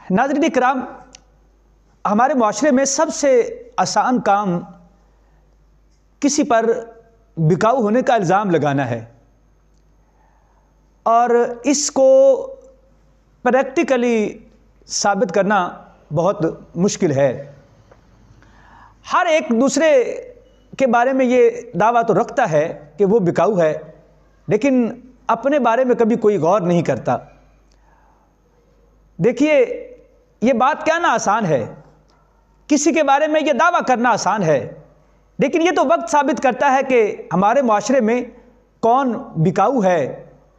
नाज़रीन इकराम, हमारे माशरे में सबसे आसान काम किसी पर बिकाऊ होने का इल्ज़ाम लगाना है और इसको प्रैक्टिकली साबित करना बहुत मुश्किल है। हर एक दूसरे के बारे में ये दावा तो रखता है कि वो बिकाऊ है, लेकिन अपने बारे में कभी कोई गौर नहीं करता। देखिए, ये बात कहना आसान है, किसी के बारे में ये दावा करना आसान है, लेकिन ये तो वक्त साबित करता है कि हमारे माशरे में कौन बिकाऊ है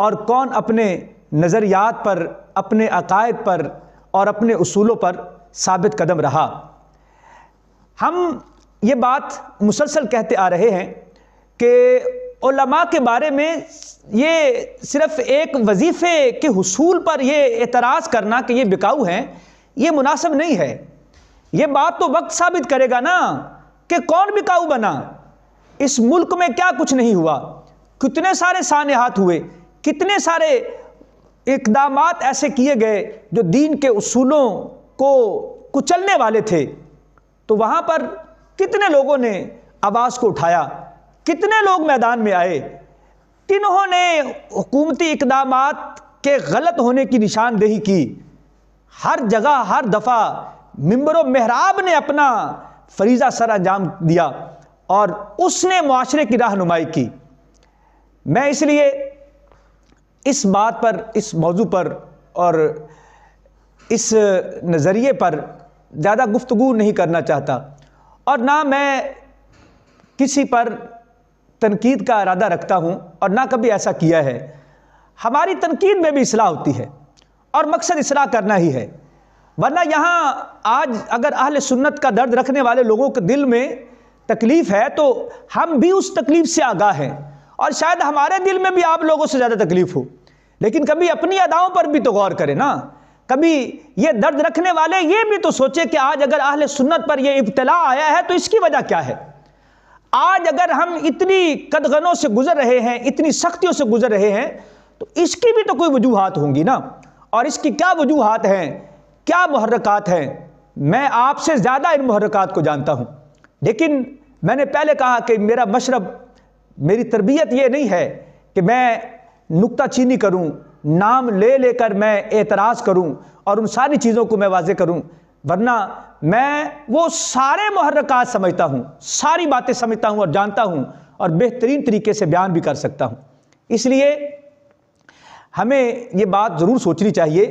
और कौन अपने नज़रियात पर, अपने अकायद पर और अपने उसूलों पर साबित कदम रहा। हम ये बात मुसलसल कहते आ रहे हैं कि उलमा के बारे में ये सिर्फ़ एक वजीफ़े के हुसूल पर ये एतराज़ करना कि ये बिकाऊ हैं, ये मुनासिब नहीं है। ये बात तो वक्त साबित करेगा ना कि कौन बिकाऊ बना। इस मुल्क में क्या कुछ नहीं हुआ, कितने सारे सानेहात हुए, कितने सारे इक़दामात ऐसे किए गए जो दीन के उसूलों को कुचलने वाले थे, तो वहाँ पर कितने लोगों ने आवाज़ को उठाया, कितने लोग मैदान में आए, किन्होंने हुकूमती इक़दामात के गलत होने की निशानदेही की। हर जगह हर दफ़ा मिंबर मेहराब ने अपना फरीज़ा सर अंजाम दिया और उसने मुआशरे की रहनुमाई की। मैं इसलिए इस बात पर, इस मौजू पर और इस नज़रिए पर ज़्यादा गुफ्तगू नहीं करना चाहता और ना मैं किसी पर तनकीद का इरादा रखता हूँ और ना कभी ऐसा किया है। हमारी तनकीद में भी इस्लाह होती है और मकसद इस्लाह करना ही है, वरना यहाँ आज अगर अहले सुन्नत का दर्द रखने वाले लोगों के दिल में तकलीफ़ है तो हम भी उस तकलीफ़ से आगाह हैं और शायद हमारे दिल में भी आप लोगों से ज़्यादा तकलीफ़ हो, लेकिन कभी अपनी अदाओं पर भी तो गौर करें ना। कभी ये दर्द रखने वाले ये भी तो सोचे कि आज अगर अहले सुन्नत पर यह इब्तिला आया है तो इसकी वजह क्या है। आज अगर हम इतनी कदगनों से गुजर रहे हैं, इतनी सख्तियों से गुजर रहे हैं, तो इसकी भी तो कोई वजूहात होंगी ना। और इसकी क्या वजूहात हैं, क्या मुहर्रकात हैं, मैं आपसे ज़्यादा इन मुहर्रकात को जानता हूँ। लेकिन मैंने पहले कहा कि मेरा मशरब, मेरी तरबियत ये नहीं है कि मैं नुक्ताचीनी करूँ, नाम ले लेकर मैं एतराज़ करूँ और उन सारी चीज़ों को मैं वाज़े करूँ, वरना मैं वो सारे मुहर्रकात समझता हूँ, सारी बातें समझता हूँ और जानता हूँ और बेहतरीन तरीके से बयान भी कर सकता हूँ। इसलिए हमें ये बात ज़रूर सोचनी चाहिए